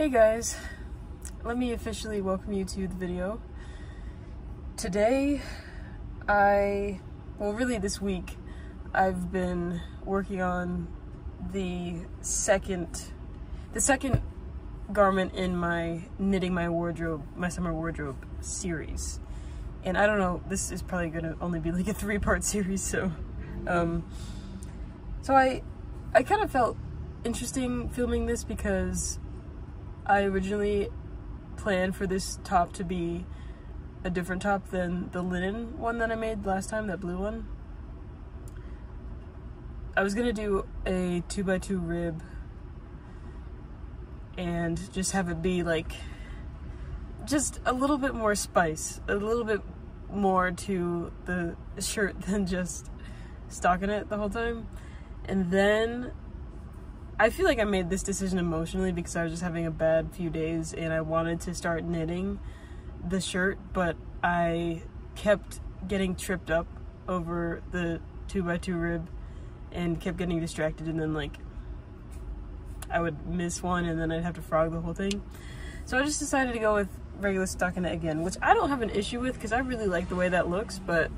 Hey guys, let me officially welcome you to the video. Today, really this week, I've been working on the second garment in my Knitting My Wardrobe, my summer wardrobe series. And I don't know, this is probably gonna only be like a 3-part series, so I kind of felt interesting filming this because I originally planned for this top to be a different top than the linen one that I made last time, that blue one. I was gonna do a 2x2 rib and just have it be like just a little bit more spice, a little bit more to the shirt than just stocking it the whole time. And then I feel like I made this decision emotionally because I was just having a bad few days and I wanted to start knitting the shirt, but I kept getting tripped up over the 2x2 rib and kept getting distracted, and then like I would miss one and then I'd have to frog the whole thing. So I just decided to go with regular stockinette again, which I don't have an issue with because I really like the way that looks, but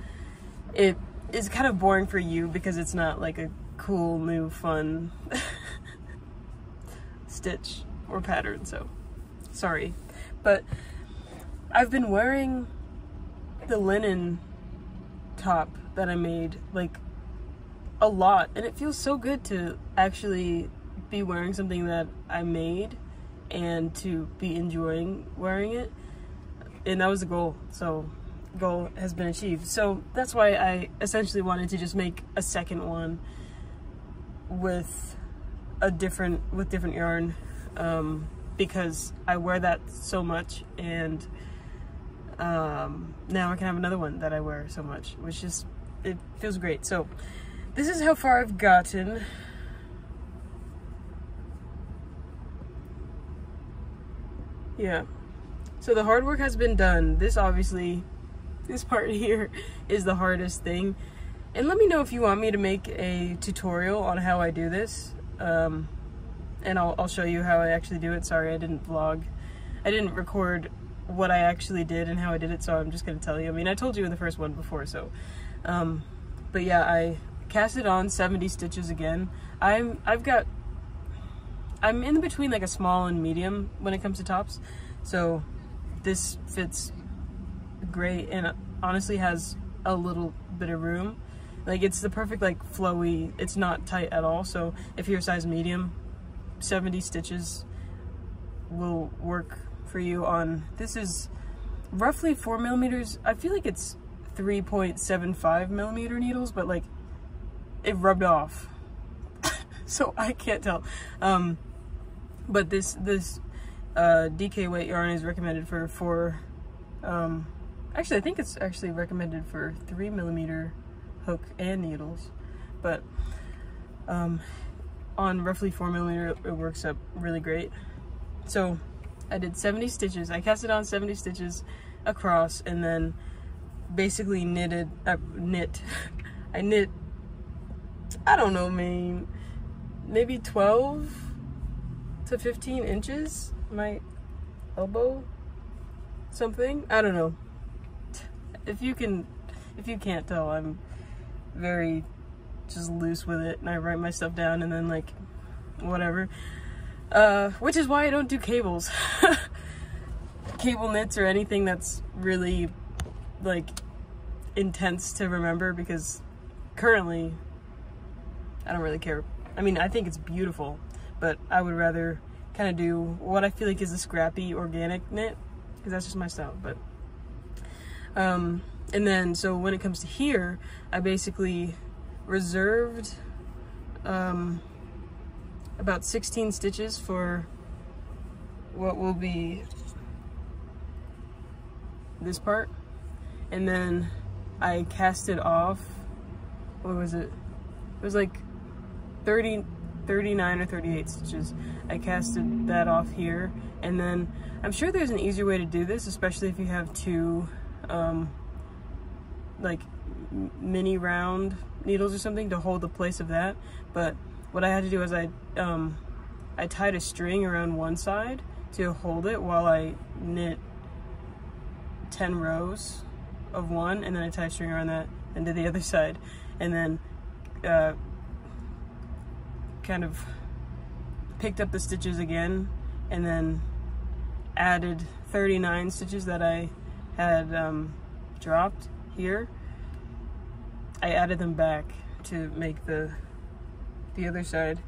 it is kind of boring for you because it's not like a cool, new, fun stitch or pattern, so sorry. But I've been wearing the linen top that I made like a lot, and it feels so good to actually be wearing something that I made and to be enjoying wearing it. And that was the goal, so goal has been achieved. So that's why I essentially wanted to just make a second one with different yarn, because I wear that so much, and now I can have another one that I wear so much, which just, it feels great. So this is how far I've gotten. Yeah, so the hard work has been done. This obviously, this part here is the hardest thing. And let me know if you want me to make a tutorial on how I do this. And I'll show you how I actually do it. Sorry, I didn't vlog. I didn't record what I actually did and how I did it, so I'm just gonna tell you. I mean, I told you in the first one before, so. But yeah, I casted on 70 stitches again. I'm in between like a small and medium when it comes to tops, so this fits great and honestly has a little bit of room. Like, it's the perfect like flowy, it's not tight at all, so if you're a size medium, 70 stitches will work for you on, this is roughly 4 millimeters. I feel like it's 3.75 millimeter needles, but like it rubbed off so I can't tell. But this DK weight yarn is recommended for actually I think it's actually recommended for 3 millimeter hook and needles, but on roughly 4 millimeter it works up really great. So I did 70 stitches. I casted on 70 stitches across, and then basically knit I knit, I don't know, maybe 12 to 15 inches, my elbow something, I don't know. If you can't tell, I'm very just loose with it, and I write my stuff down and then like whatever, which is why I don't do cables. Cable knits or anything that's really like intense to remember, because currently I don't really care. I mean, I think it's beautiful, but I would rather kind of do what I feel like is a scrappy organic knit, because that's just my style. But and then so when it comes to here, I basically reserved about 16 stitches for what will be this part, and then I cast it off. What was it? It was like 39 or 38 stitches. I casted that off here, and then I'm sure there's an easier way to do this, especially if you have two like mini round needles or something to hold the place of that. But what I had to do is I tied a string around one side to hold it while I knit 10 rows of one, and then I tie string around that and did the other side, and then kind of picked up the stitches again, and then added 39 stitches that I had dropped here. I added them back to make the other side,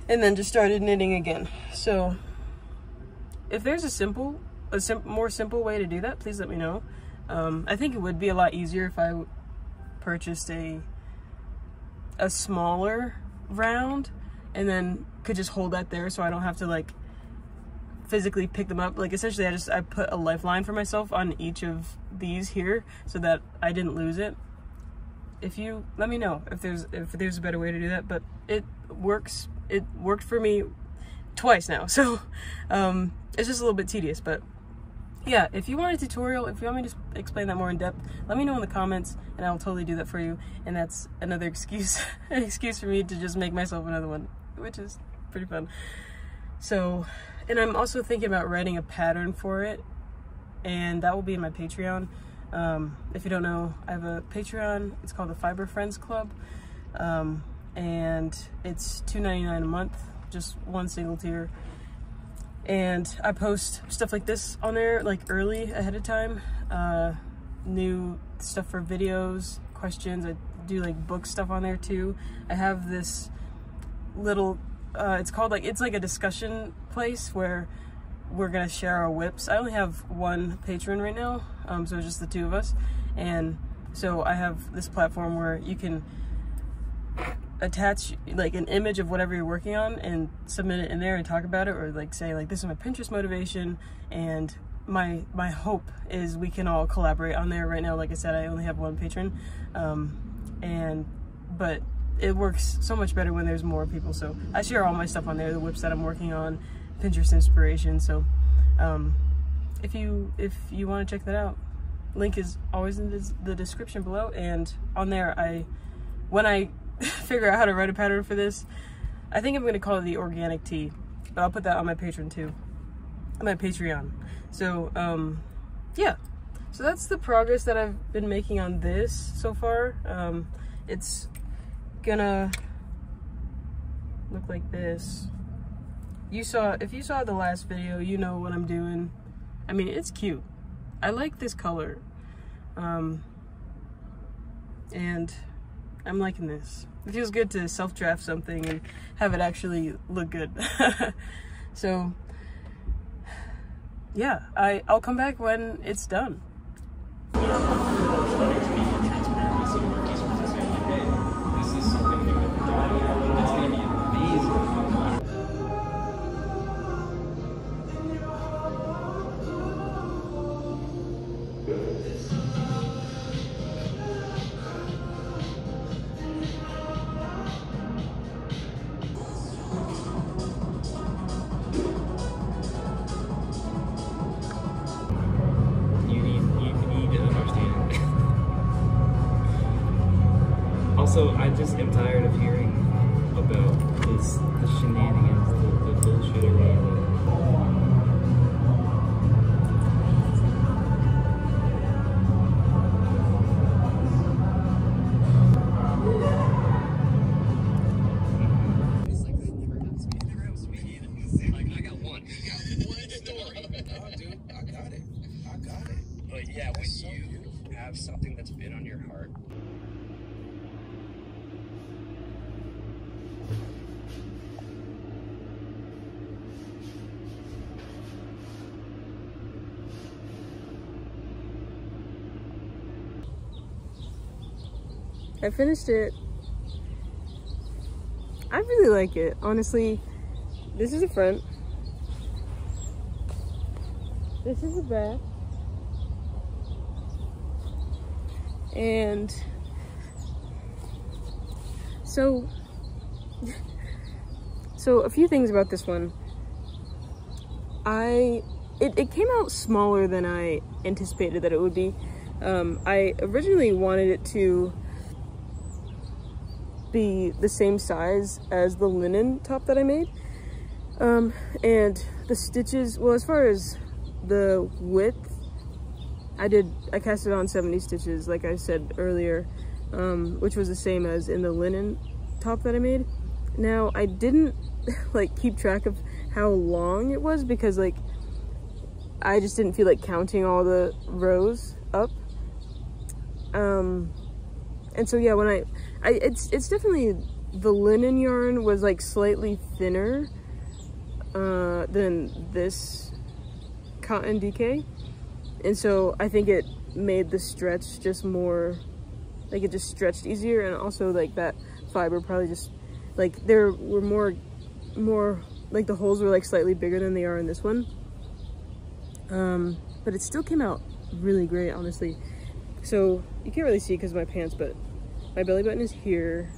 and then just started knitting again. So if there's a more simple way to do that, please let me know. I think it would be a lot easier if I purchased a smaller round and then could just hold that there, so I don't have to like physically pick them up. Like essentially I put a lifeline for myself on each of these here so that I didn't lose it. If you let me know if there's a better way to do that, but it works. It worked for me twice now, so it's just a little bit tedious. But yeah, if you want a tutorial, if you want me to explain that more in depth, let me know in the comments and I'll totally do that for you. And that's another excuse an excuse for me to just make myself another one, which is pretty fun. So, and I'm also thinking about writing a pattern for it, and that will be in my Patreon. If you don't know, I have a Patreon. It's called the Fiber Friends Club, and it's $2.99 a month, just one single tier. And I post stuff like this on there like early ahead of time, new stuff for videos, questions. I do like book stuff on there too. I have this little it's like a discussion place where we're gonna share our whips. I only have one patron right now, so it's just the two of us, and so I have this platform where you can attach like an image of whatever you're working on and submit it in there and talk about it, or like say like, this is my Pinterest motivation, and my hope is we can all collaborate on there. Right now, like I said, I only have one patron, but it works so much better when there's more people. So I share all my stuff on there, the whips that I'm working on, Pinterest inspiration. So if you want to check that out, link is always in the description below. And on there, when I figure out how to write a pattern for this, I think I'm going to call it the organic tee, but I'll put that on my Patreon too, on my Patreon. So yeah, so that's the progress that I've been making on this so far. It's gonna look like this. If you saw the last video, you know what I'm doing. I mean, it's cute. I like this color, and I'm liking this. It feels good to self-draft something and have it actually look good. So yeah, I'll come back when it's done. Also, I just am tired of hearing about the shenanigans, the bullshit around it. I got one story. Oh, dude, I got it. But yeah, when you have something that's been on your heart, I finished it. I really like it, honestly. This is the front. This is the back. And so a few things about this one. It came out smaller than I anticipated that it would be. I originally wanted it to be the same size as the linen top that I made, And the stitches, well, as far as the width, I casted on 70 stitches, like I said earlier, which was the same as in the linen top that I made. Now, I didn't like keep track of how long it was because like I just didn't feel like counting all the rows up. And so yeah, when it's definitely, the linen yarn was like slightly thinner than this cotton DK, and so I think it made the stretch just more, like it just stretched easier, and also like that fiber probably just, like there were more like the holes were like slightly bigger than they are in this one. But it still came out really great, honestly. So you can't really see because of my pants, but my belly button is here,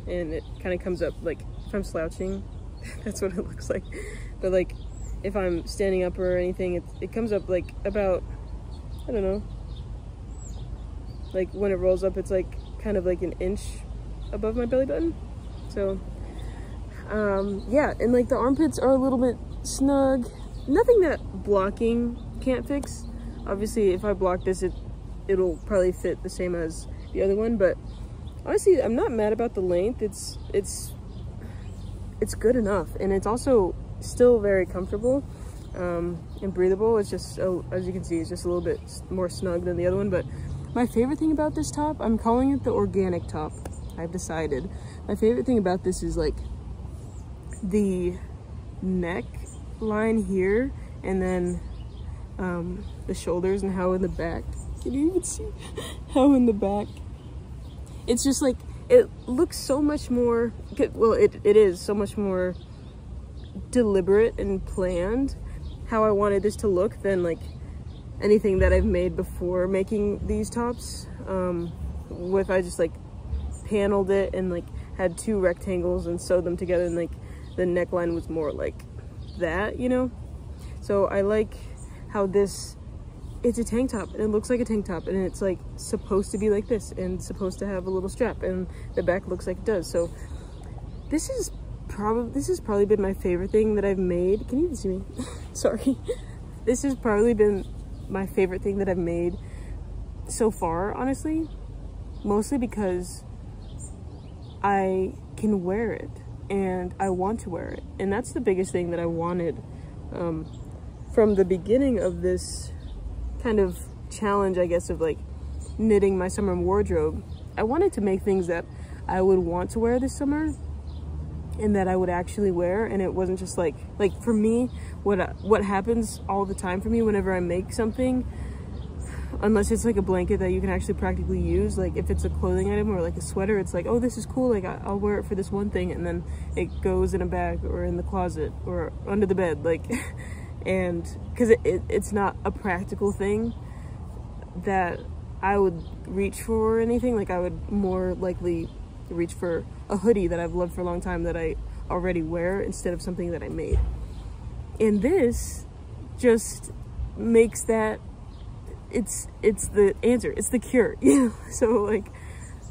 and it kind of comes up, like if I'm slouching, that's what it looks like. But like if I'm standing up or anything, it comes up like about, I don't know, like when it rolls up, it's like kind of like an inch above my belly button. So yeah, and like the armpits are a little bit snug. Nothing that blocking can't fix. Obviously if I block this, it'll probably fit the same as the other one, but honestly I'm not mad about the length. It's good enough, and it's also still very comfortable and breathable. It's just, as you can see, it's just a little bit more snug than the other one. But my favorite thing about this top, I'm calling it the organic top, I've decided. My favorite thing about this is like the neck line here, and then the shoulders, and how in the back, can you even see how in the back, it's just like, it looks so much more, well, it is so much more deliberate and planned how I wanted this to look than like anything that I've made before making these tops. With I just like paneled it and like had two rectangles and sewed them together, and like the neckline was more like that, you know? So I like how this, it's a tank top, and it looks like a tank top, and it's like supposed to be like this, and supposed to have a little strap, and the back looks like it does. So this has probably been my favorite thing that I've made. Can you even see me? Sorry. This has probably been my favorite thing that I've made so far, honestly, mostly because I can wear it and I want to wear it, and that's the biggest thing that I wanted from the beginning of this kind of challenge, I guess, of like knitting my summer wardrobe. I wanted to make things that I would want to wear this summer and that I would actually wear, and it wasn't just like for me, what happens all the time for me whenever I make something, unless it's like a blanket that you can actually practically use, like if it's a clothing item or like a sweater, it's like, oh, this is cool, like I'll wear it for this one thing, and then it goes in a bag or in the closet or under the bed, like and because it's not a practical thing that I would reach for or anything. Like I would more likely reach for a hoodie that I've loved for a long time that I already wear instead of something that I made. And this just makes that, it's the answer, it's the cure, you know? So like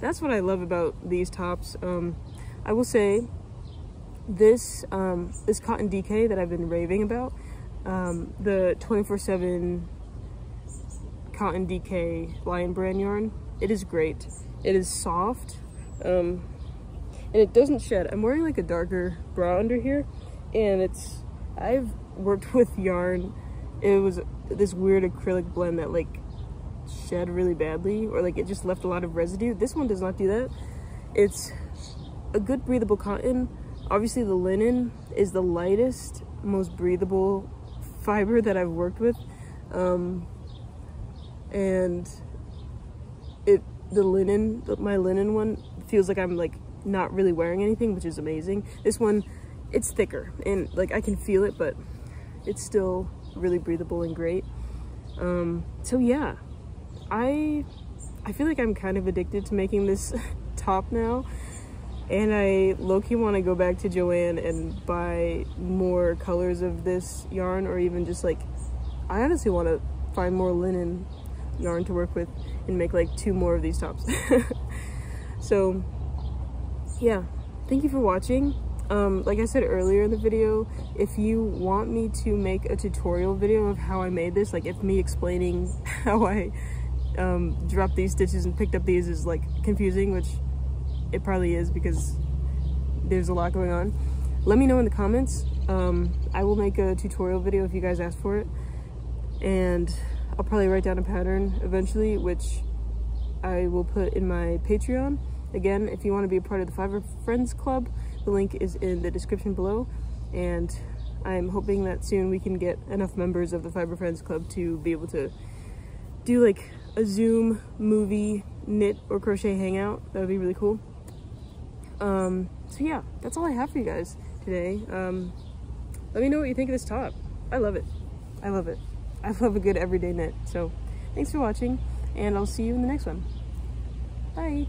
that's what I love about these tops. I will say this this cotton DK that I've been raving about, the 24/7 cotton DK Lion Brand yarn, it is great. It is soft, and it doesn't shed. I'm wearing like a darker bra under here, and I've worked with yarn, it was this weird acrylic blend that like shed really badly, or like it just left a lot of residue. This one does not do that. It's a good breathable cotton. Obviously the linen is the lightest, most breathable fiber that I've worked with, and my linen one feels like I'm like not really wearing anything, which is amazing. This one, it's thicker and like I can feel it, but it's still really breathable and great. So yeah, I feel like I'm kind of addicted to making this top now, and I low-key want to go back to Joann and buy more colors of this yarn, or even just like, I honestly want to find more linen yarn to work with and make like 2 more of these tops. So yeah, thank you for watching. Like I said earlier in the video, if you want me to make a tutorial video of how I made this, like if me explaining how I dropped these stitches and picked up these is like confusing, which it probably is because there's a lot going on, let me know in the comments. I will make a tutorial video if you guys ask for it, and I'll probably write down a pattern eventually, which I will put in my Patreon. Again, if you want to be a part of the Fiber Friends Club, the link is in the description below, and I'm hoping that soon we can get enough members of the Fiber Friends Club to be able to do like a Zoom movie knit or crochet hangout. That would be really cool. So yeah, that's all I have for you guys today. Let me know what you think of this top. I love it. I love it. I love a good everyday knit. So thanks for watching, and I'll see you in the next one. Bye.